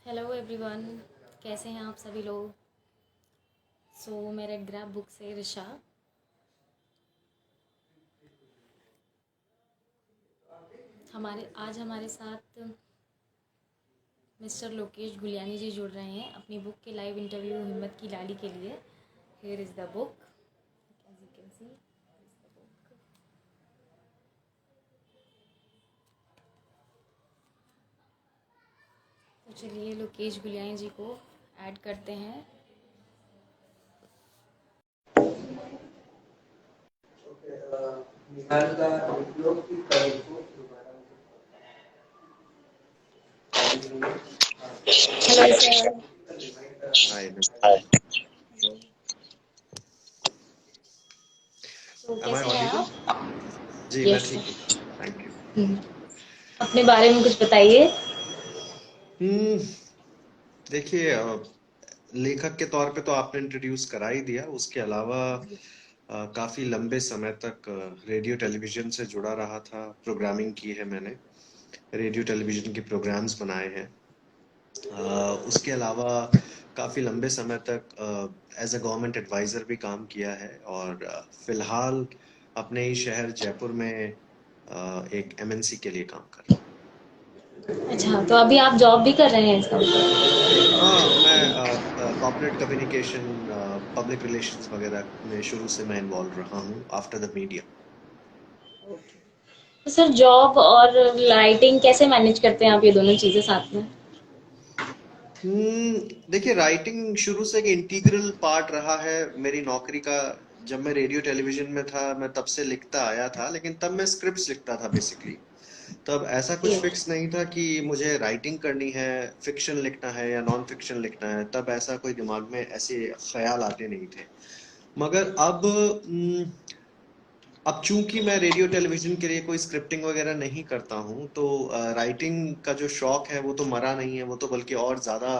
Hello everyone, कैसे हैं आप सभी लोग। मेरे ग्रैब बुक से ऋषा। हमारे साथ मिस्टर लोकेश गुलियानी जी जुड़ रहे हैं अपनी बुक के लाइव इंटरव्यू हिम्मत की लाली के लिए। Here is the book, as you can see. तो चलिए लोकेश गुलियानी जी को ऐड करते हैं। निहाल का उपयोग की करें को हेलो सर। हाय। तो एम आई कैसे हैं ऑडिबल? आप? जी मैं यस ठीक हूँ, सर। Thank you. अपने बारे में कुछ बताइए। हम्म देखिए, लेखक के तौर पे तो आपने इंट्रोड्यूस करा ही दिया। उसके अलावा काफी लंबे समय तक रेडियो टेलीविजन से जुड़ा रहा था। प्रोग्रामिंग की है मैंने, रेडियो टेलीविजन के प्रोग्राम्स बनाए हैं। उसके अलावा काफी लंबे समय तक एज अ गवर्नमेंट एडवाइजर भी काम किया है और फिलहाल अपने ही शहर जयपुर में एक एमएनसी के लिए काम कर रहा हूँ। अच्छा, तो अभी आप जॉब भी कर रहे हैं इसका मतलब? हाँ, मैं कॉर्पोरेट कम्युनिकेशन, पब्लिक रिलेशंस वगैरह में शुरू से मैं इन्वॉल्व रहा हूँ आफ्टर द मीडिया। तो सर जॉब और राइटिंग कैसे मैनेज करते हैं आप ये दोनों चीज़ें साथ में? देखिए, राइटिंग शुरू से एक इंटीग्रल पार्ट रहा है मेरी नौकरी का। जब मैं रेडियो टेलीविजन में था मैं तब से लिखता आया था, लेकिन तब मैं स्क्रिप्ट्स लिखता था बेसिकली। तब ऐसा कुछ जी। फिक्स नहीं था कि मुझे राइटिंग करनी है, फिक्शन लिखना है या नॉन फिक्शन लिखना है। तब ऐसा कोई दिमाग में ऐसे ख्याल आते नहीं थे। मगर अब चूंकि मैं रेडियो टेलीविजन के लिए कोई स्क्रिप्टिंग वगैरह नहीं करता हूँ, तो राइटिंग का जो शौक है वो तो मरा नहीं है, वो तो बल्कि और ज्यादा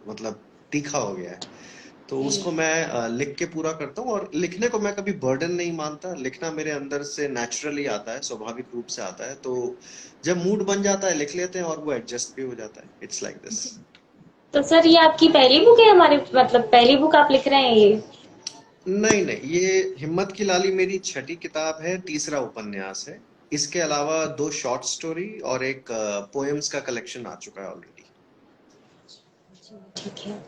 मतलब तीखा हो गया है। तो जी। उसको मैं लिख के पूरा करता हूँ, और लिखने को मैं कभी बर्डन नहीं मानता। लिखना मेरे अंदर से नेचुरली आता है, स्वाभाविक रूप से आता है। तो जब मूड बन जाता है लिख लेते हैं, और वो एडजस्ट भी हो जाता है। It's like this. तो सर ये आपकी पहली बुक है हमारे मतलब पहली बुक आप लिख रहे हैं ये? नहीं नहीं, ये हिम्मत की लाली मेरी छठी किताब है, तीसरा उपन्यास है। इसके अलावा दो शॉर्ट स्टोरी और एक पोएम्स का कलेक्शन आ चुका है ऑलरेडी। ठीक है।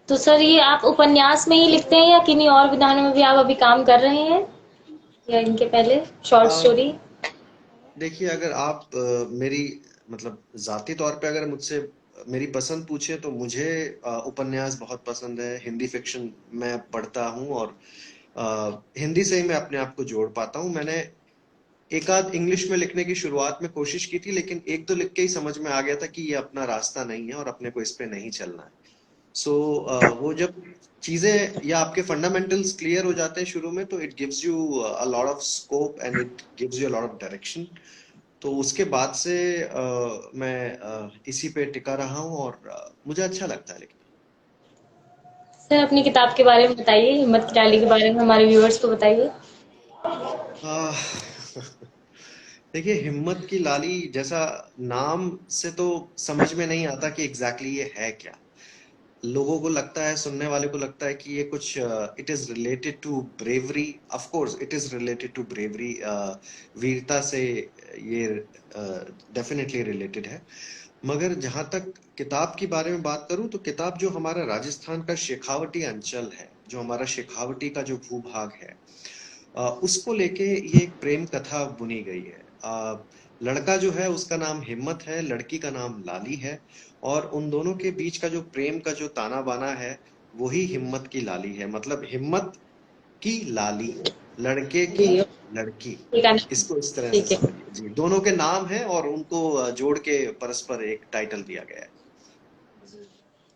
तो सर ये आप उपन्यास में ही लिखते हैं या किन्हीं और विधानों में भी आप अभी काम कर रहे हैं, या इनके पहले शॉर्ट स्टोरी? देखिए, अगर आप मेरी मतलब जाती तौर पे अगर मुझसे मेरी पसंद पूछे, तो मुझे उपन्यास बहुत पसंद है। हिंदी फिक्शन मैं पढ़ता हूँ, और हिंदी से ही मैं अपने आप को जोड़ पाता हूँ। मैंने एक आध इंग्लिश में लिखने की शुरुआत में कोशिश की थी, लेकिन एक दो लिख के ही समझ में आ गया था कि ये अपना रास्ता नहीं है और अपने को इस पे नहीं चलना है। सो वो जब चीजें या आपके फंडामेंटल्स क्लियर हो जाते हैं शुरू में, तो it gives you a lot of scope and it gives you a lot of direction. तो उसके बाद से मैं इसी पे टिका रहा हूँ, और मुझे अच्छा लगता है लिखना। सर अपनी किताब के बारे में बताइए, हिम्मत की डाली के बारे में हमारे व्यूअर्स को बताइए। आह, देखिए, हिम्मत की लाली जैसा नाम से तो समझ में नहीं आता कि एग्जैक्टली ये है क्या। लोगों को लगता है, सुनने वाले को लगता है कि ये कुछ it is related to bravery. Of course it is related to bravery, वीरता से ये डेफिनेटली रिलेटेड है। मगर जहां तक किताब के बारे में बात करूं, तो किताब जो हमारा राजस्थान का शेखावटी अंचल है, जो हमारा शेखावटी का जो भूभाग है, उसको लेके ये एक प्रेम कथा बुनी गई है। लड़का जो है उसका नाम हिम्मत है, लड़की का नाम लाली है, और उन दोनों के बीच का जो प्रेम का जो ताना बाना है, वही हिम्मत की लाली है। मतलब हिम्मत की लाली, लड़के की जी। लड़की। ठीक है। इसको इस तरह से ठीक है। समझिए जी। दोनों के नाम है और उनको जोड़ के परस्पर एक टाइटल दिया गया है।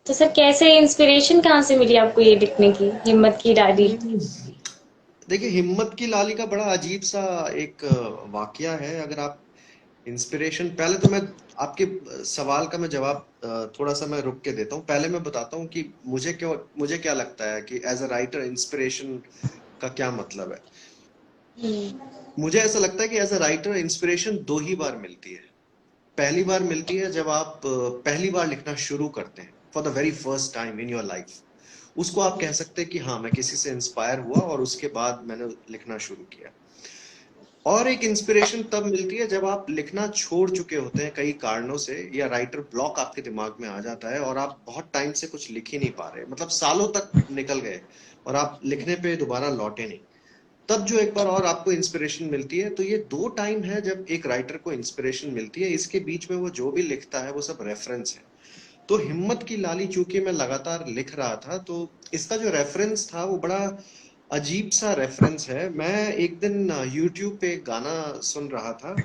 तो सर कैसे इंस्पिरेशन कहाँ से मिली आपको ये लिखने की, हिम्मत की डायरी? हम्म, देखिए, हिम्मत की लाली का बड़ा अजीब सा एक वाकया है। अगर आप इंस्पिरेशन, पहले तो मैं आपके सवाल का मैं जवाब थोड़ा सा मैं रुक के देता हूँ। पहले मैं बताता हूँ कि मुझे क्या लगता है कि एज अ राइटर इंस्पिरेशन का क्या मतलब है। हम्म। मुझे ऐसा लगता है कि एज अ राइटर इंस्पिरेशन दो ही बार मिलती है। पहली बार मिलती है जब आप पहली बार लिखना शुरू करते हैं, for the very first time in your life. उसको आप कह सकते हैं कि हाँ, मैं किसी से इंस्पायर हुआ और उसके बाद मैंने लिखना शुरू किया। और एक इंस्पिरेशन तब मिलती है जब आप लिखना छोड़ चुके होते हैं कई कारणों से, या राइटर ब्लॉक आपके दिमाग में आ जाता है और आप बहुत टाइम से कुछ लिख ही नहीं पा रहे, मतलब सालों तक निकल गए और आप लिखने पे दोबारा लौटे नहीं। तब जो एक बार और आपको इंस्पिरेशन मिलती है, तो ये दो टाइम है जब एक राइटर को इंस्पिरेशन मिलती है। इसके बीच में वो जो भी लिखता है वो सब रेफरेंस है। तो हिम्मत की लाली चूंकि मैं लगातार लिख रहा था, तो इसका जो रेफरेंस था वो बड़ा अजीब सा रेफरेंस है। मैं एक दिन यूट्यूब पे एक गाना सुन रहा था,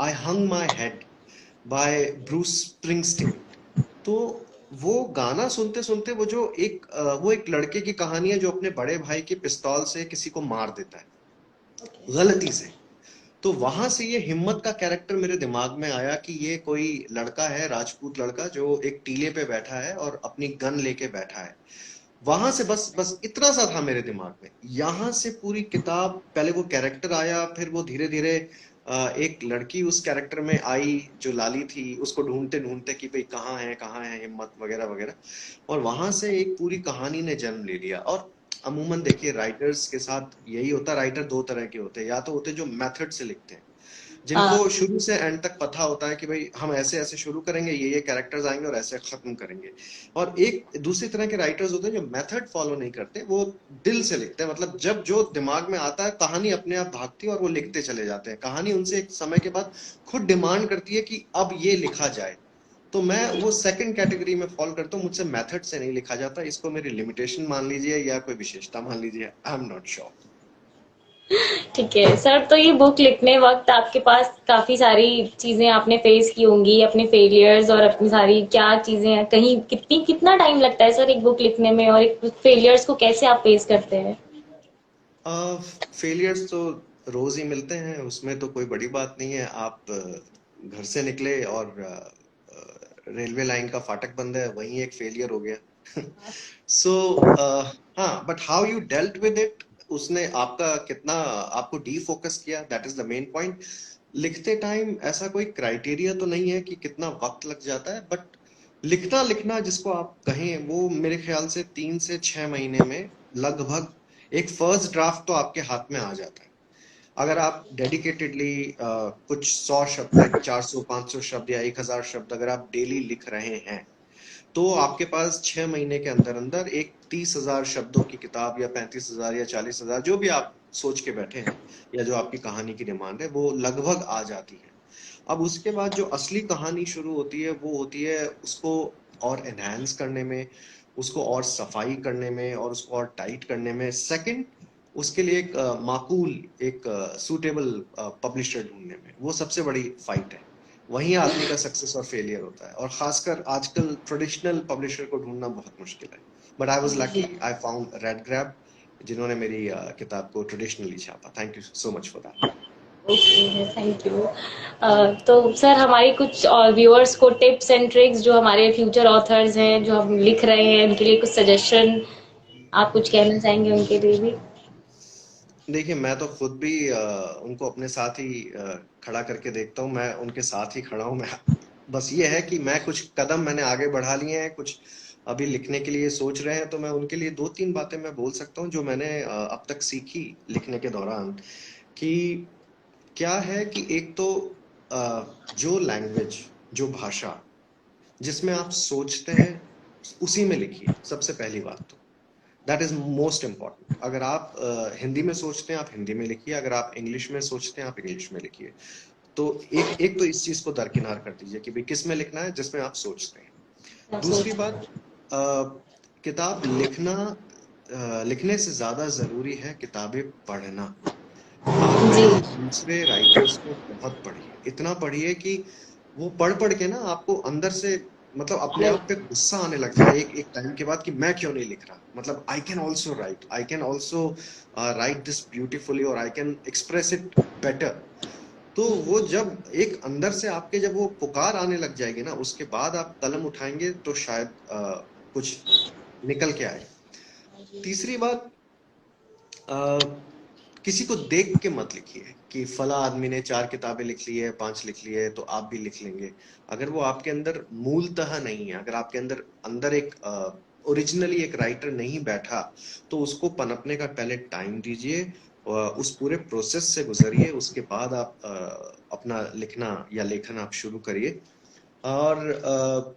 I hung my head by Bruce Springsteen. तो वो गाना सुनते सुनते वो एक लड़के की कहानी है जो अपने बड़े भाई के पिस्तौल से किसी को मार देता है गलती से। तो वहां से ये हिम्मत का कैरेक्टर मेरे दिमाग में आया कि ये कोई लड़का है, राजपूत लड़का, जो एक टीले पे बैठा है और अपनी गन लेके बैठा है। वहां से बस बस इतना सा था मेरे दिमाग में। यहाँ से पूरी किताब, पहले वो कैरेक्टर आया, फिर वो धीरे धीरे एक लड़की उस कैरेक्टर में आई जो लाली थी, उसको ढूंढते ढूंढते कि भाई कहाँ है हिम्मत वगैरह वगैरह। और वहां से एक पूरी कहानी ने जन्म ले लिया। और अमूमन देखिए, राइटर्स के साथ यही होता है। राइटर दो तरह के होते हैं, या तो होते हैं जो मेथड से लिखते हैं, हाँ। जिनको शुरू से एंड तक पता होता है कि भाई हम ऐसे ऐसे शुरू करेंगे, ये कैरेक्टर्स आएंगे और ऐसे खत्म करेंगे। और एक दूसरी तरह के राइटर्स होते हैं जो मेथड फॉलो नहीं करते, वो दिल से लिखते हैं। मतलब जब जो दिमाग में आता है, कहानी अपने आप भागती है और वो लिखते चले जाते हैं। कहानी उनसे एक समय के बाद खुद डिमांड करती है कि अब ये लिखा जाए। तो मैं वो सेकंड कैटेगरी में फॉलो करता हूँ। मुझसे मेथड से नहीं लिखा जाता। इसको मेरी लिमिटेशन मान लीजिए या कोई विशेषता मान लीजिए, आई एम नॉट श्योर। ठीक है सर, तो ये बुक लिखने वक्त आपके पास काफी सारी चीजें आपने फेस की होंगी, अपने फेलियर्स और अपनी सारी क्या चीजें हैं, कहीं कितना टाइम लगता है सर एक बुक लिखने में, और एक फेलियर्स को कैसे आप फेस करते हैं? फेलियर्स तो रोज ही मिलते हैं, उसमें तो कोई बड़ी बात नहीं है। आप घर से निकले और रेलवे लाइन का फाटक बंद है, वही एक फेलियर हो गया। सो हाँ, but how you dealt with it, उसने आपका कितना आपको डीफोकस किया, that is the main point. लिखते टाइम ऐसा कोई क्राइटेरिया तो नहीं है कि कितना वक्त लग जाता है, बट लिखना लिखना जिसको आप कहें, वो मेरे ख्याल से 3 से 6 महीने में लगभग एक फर्स्ट ड्राफ्ट तो आपके हाथ में आ जाता है। अगर आप डेडिकेटेडली कुछ 100 शब्द, लाइक 400 500 शब्द या 1000 शब्द अगर आप डेली लिख रहे हैं, तो आपके पास 6 महीने के अंदर अंदर एक 30,000 शब्दों की किताब, या 35,000 या 40,000, जो भी आप सोच के बैठे हैं, या जो आपकी कहानी की डिमांड है, वो लगभग आ जाती है। अब उसके बाद जो असली कहानी शुरू होती है, वो होती है उसको और एनहांस करने में, उसको और सफाई करने में, और उसको और टाइट करने में। सेकंड, उसके लिए एक माकूल, एक सूटेबल पब्लिशर ढूंढने में, वो सबसे बड़ी फाइट है। वहीं आदमी का सक्सेस और फेलियर होता है। और खासकर आजकल ट्रेडिशनल पब्लिशर को ढूंढना बहुत मुश्किल है। बट आई वाज जी। Lucky, I found red grab, जिन्होंने मेरी किताब को ट्रेडिशनली छापा। Thank you so much for that. Okay, thank you. तो सर, हमारी कुछ और व्यूअर्स को टिप्स एंड ट्रिक्स, जो हमारे फ्यूचर ऑथर्स हैं जो हम लिख रहे हैं, उनके लिए कुछ सजेशन आप कुछ कहना चाहेंगे उनके लिए भी? देखिए, मैं तो खुद भी उनको अपने साथ ही खड़ा करके देखता हूँ। मैं उनके साथ ही खड़ा हूँ। मैं बस ये है कि मैं कुछ कदम मैंने आगे बढ़ा लिए हैं, कुछ अभी लिखने के लिए सोच रहे हैं, तो मैं उनके लिए 2 3 बातें मैं बोल सकता हूँ जो मैंने अब तक सीखी लिखने के दौरान। कि क्या है कि एक तो जो लैंग्वेज, जो भाषा जिसमें आप सोचते हैं, उसी में लिखिए, सबसे पहली बात तो। That is most important. अगर आप हिंदी में सोचते हैं, आप हिंदी में लिखिए। अगर आप इंग्लिश में सोचते हैं, आप इंग्लिश में लिखिए। तो एक एक तो इस चीज को दरकिनार कर दीजिए कि भाई किस में लिखना है, जिसमें आप सोचते हैं। आप दूसरी सोच। बात, किताब लिखना, लिखने से ज्यादा जरूरी है किताबें पढ़ना। आपने जी। दूसरे राइटर्स को बहुत पढ़िए, इतना पढ़िए कि वो पढ़ पढ़ के ना आपको अंदर से, मतलब अपने अरे, आप पे गुस्सा आने लग जाए एक एक टाइम के बाद कि मैं क्यों नहीं लिख रहा। मतलब I can also write, I can also write this beautifully, और I can express it better. तो वो जब एक अंदर से आपके जब वो पुकार आने लग जाएगी ना, उसके बाद आप कलम उठाएंगे तो शायद कुछ निकल के आए। तीसरी बात, किसी को देख के मत लिखिए कि फला आदमी ने 4 किताबें लिख ली है, 5 लिख ली है, तो आप भी लिख लेंगे। अगर वो आपके अंदर मूलतः नहीं है, अगर आपके अंदर अंदर एक ओरिजिनली एक राइटर नहीं बैठा, तो उसको पनपने का पहले टाइम दीजिए, उस पूरे प्रोसेस से गुजरिए, उसके बाद आप अपना लिखना या लेखन आप शुरू करिए। और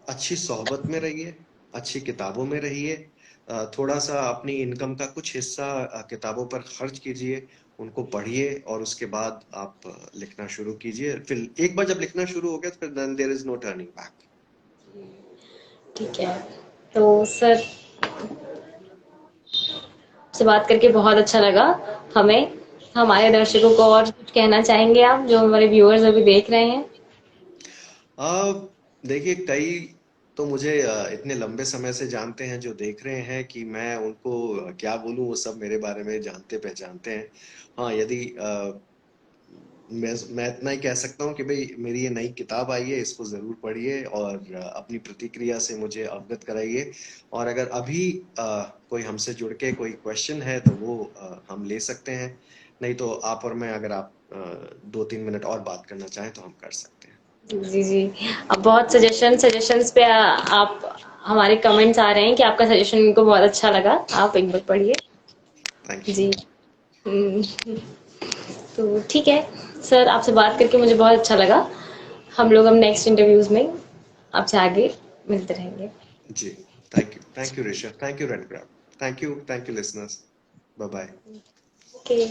अच्छी सोहबत में रहिए, अच्छी किताबों में रहिए, थोड़ा सा अपनी इनकम का कुछ हिस्सा किताबों पर खर्च कीजिए, उनको पढ़िए, और उसके बाद आप लिखना शुरू कीजिए। फिर एक बार जब लिखना शुरू हो गया, तो फिर then there is no turning back. ठीक है। तो सर, से बात करके बहुत अच्छा लगा हमें। हमारे दर्शकों को और कुछ कहना चाहेंगे आप, जो हमारे व्यूअर्स अभी देख रहे हैं? आ, देखिए, कई तो मुझे इतने लंबे समय से जानते हैं, जो देख रहे हैं, कि मैं उनको क्या बोलूं, वो सब मेरे बारे में जानते पहचानते हैं। हाँ, यदि मैं इतना ही कह सकता हूँ कि भाई, मेरी ये नई किताब आई है, इसको जरूर पढ़िए और अपनी प्रतिक्रिया से मुझे अवगत कराइए। और अगर अभी कोई हमसे जुड़ के कोई क्वेश्चन है, तो वो हम ले सकते हैं। नहीं तो आप और मैं, अगर आप 2-3 मिनट और बात करना चाहें, तो हम कर सकते हैं। जी जी। अब बहुत सजेशंस पे आप, हमारे कमेंट्स आ रहे हैं कि आपका सजेशन इनको बहुत अच्छा लगा। आप एक बार पढ़िए। Thank you. जी। हम्म, तो ठीक है सर, आपसे बात करके मुझे बहुत अच्छा लगा। हम लोग नेक्स्ट इंटरव्यूज में आपसे आगे मिलते रहेंगे। जी, thank you Risha, thank you Redcraft, thank you listeners. Bye bye. Okay.